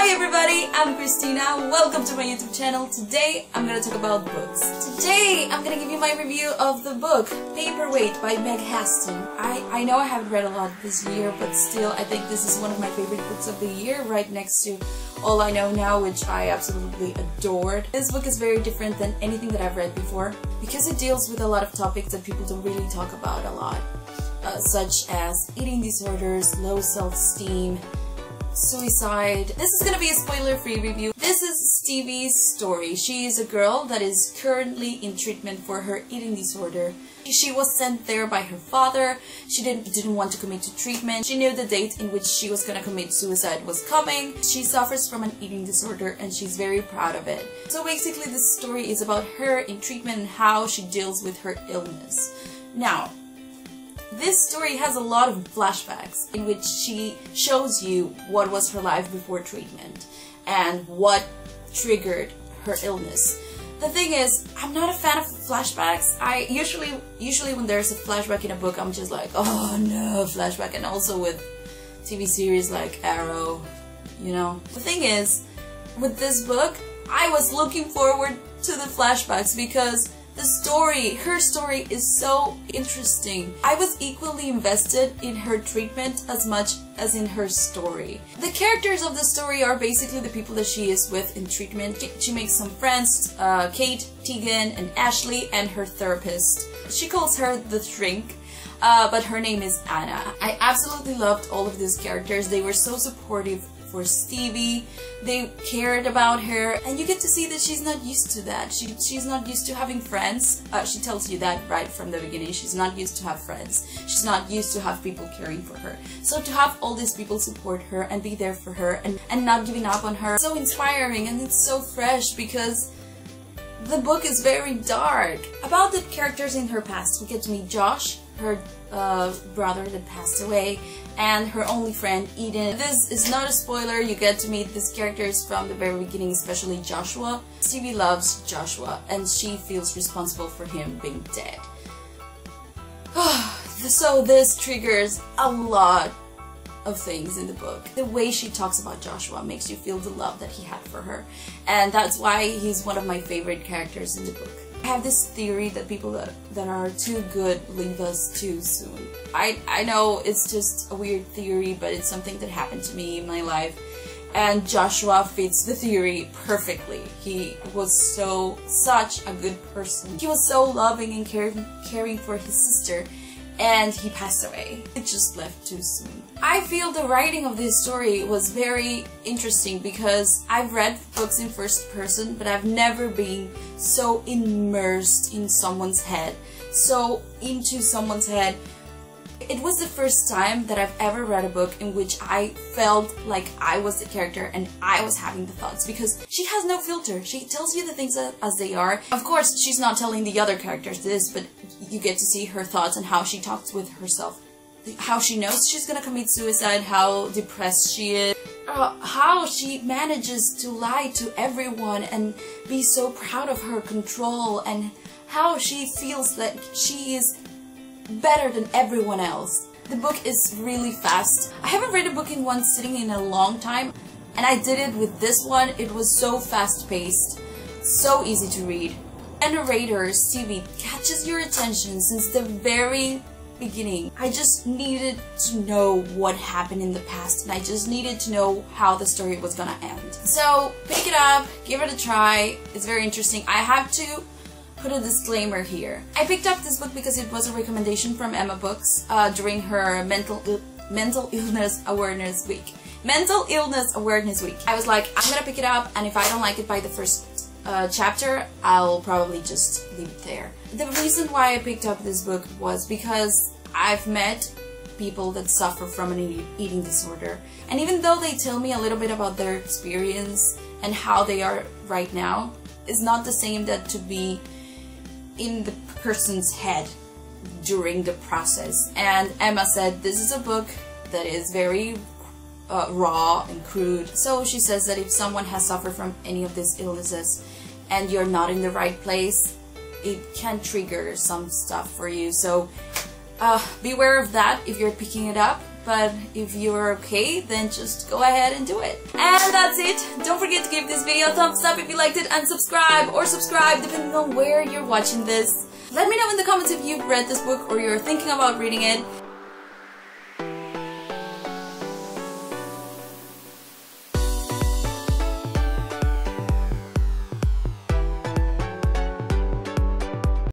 Hi everybody, I'm Cristina. Welcome to my YouTube channel. Today I'm gonna talk about books. Today I'm gonna give you my review of the book Paperweight by Meg Haston. I know I haven't read a lot this year, but still I think this is one of my favorite books of the year, right next to All I Know Now, which I absolutely adored. This book is very different than anything that I've read before because it deals with a lot of topics that people don't really talk about a lot, such as eating disorders, low self-esteem, suicide. This is gonna be a spoiler-free review. This is Stevie's story. She is a girl that is currently in treatment for her eating disorder. She was sent there by her father. She didn't want to commit to treatment. She knew the date in which she was gonna commit suicide was coming. She suffers from an eating disorder and she's very proud of it. So basically this story is about her in treatment and how she deals with her illness. Now, this story has a lot of flashbacks in which she shows you what was her life before treatment and what triggered her illness. The thing is, I'm not a fan of flashbacks. I usually when there's a flashback in a book, I'm just like, oh no, flashback. And also with TV series like Arrow, you know. The thing is, with this book, I was looking forward to the flashbacks because her story is so interesting. I was equally invested in her treatment as much as in her story. The characters of the story are basically the people that she is with in treatment. She makes some friends, Kate, Tegan, and Ashley, and her therapist. She calls her the Shrink, but her name is Anna. I absolutely loved all of these characters. They were so supportive for Stevie. They cared about her, and you get to see that she's not used to that. She's not used to having friends. She tells you that right from the beginning. She's not used to have friends. She's not used to have people caring for her. So to have all these people support her and be there for her and not giving up on her, it's so inspiring and it's so fresh because the book is very dark. About the characters in her past, we get to meet Josh, her brother that passed away, and her only friend Eden. This is not a spoiler, you get to meet these characters from the very beginning, especially Joshua. Stevie loves Joshua and she feels responsible for him being dead. So this triggers a lot of things in the book. The way she talks about Joshua makes you feel the love that he had for her, and that's why he's one of my favorite characters in the book. I have this theory that people that are too good leave us too soon. I know it's just a weird theory, but it's something that happened to me in my life, and Joshua fits the theory perfectly. He was such a good person. He was so loving and caring for his sister, and he passed away. It just left too soon. I feel the writing of this story was very interesting because I've read books in first person, but I've never been so immersed in someone's head, so into someone's head. It was the first time that I've ever read a book in which I felt like I was the character and I was having the thoughts, because she has no filter. She tells you the things as they are. Of course, she's not telling the other characters this, but you get to see her thoughts and how she talks with herself. How she knows she's gonna commit suicide, how depressed she is, how she manages to lie to everyone and be so proud of her control, and how she feels that she is better than everyone else. The book is really fast. I haven't read a book in one sitting in a long time, and I did it with this one. It was so fast-paced, so easy to read. The narrator, Stevie, catches your attention since the very beginning. I just needed to know what happened in the past, and I just needed to know how the story was gonna end. So pick it up, give it a try. It's very interesting. I have to put a disclaimer here. I picked up this book because it was a recommendation from Emma Books during her mental illness awareness week. Mental illness awareness week. I was like, I'm gonna pick it up, and if I don't like it by the first chapter, I'll probably just leave it there. The reason why I picked up this book was because I've met people that suffer from an eating disorder, and even though they tell me a little bit about their experience and how they are right now, it's not the same that to be in the person's head during the process. And Emma said this is a book that is very raw and crude. So she says that if someone has suffered from any of these illnesses and you're not in the right place, it can trigger some stuff for you. So beware of that if you're picking it up. but if you're okay, then just go ahead and do it. And that's it. Don't forget to give this video a thumbs up if you liked it, and subscribe, or subscribe depending on where you're watching this. Let me know in the comments if you've read this book or you're thinking about reading it.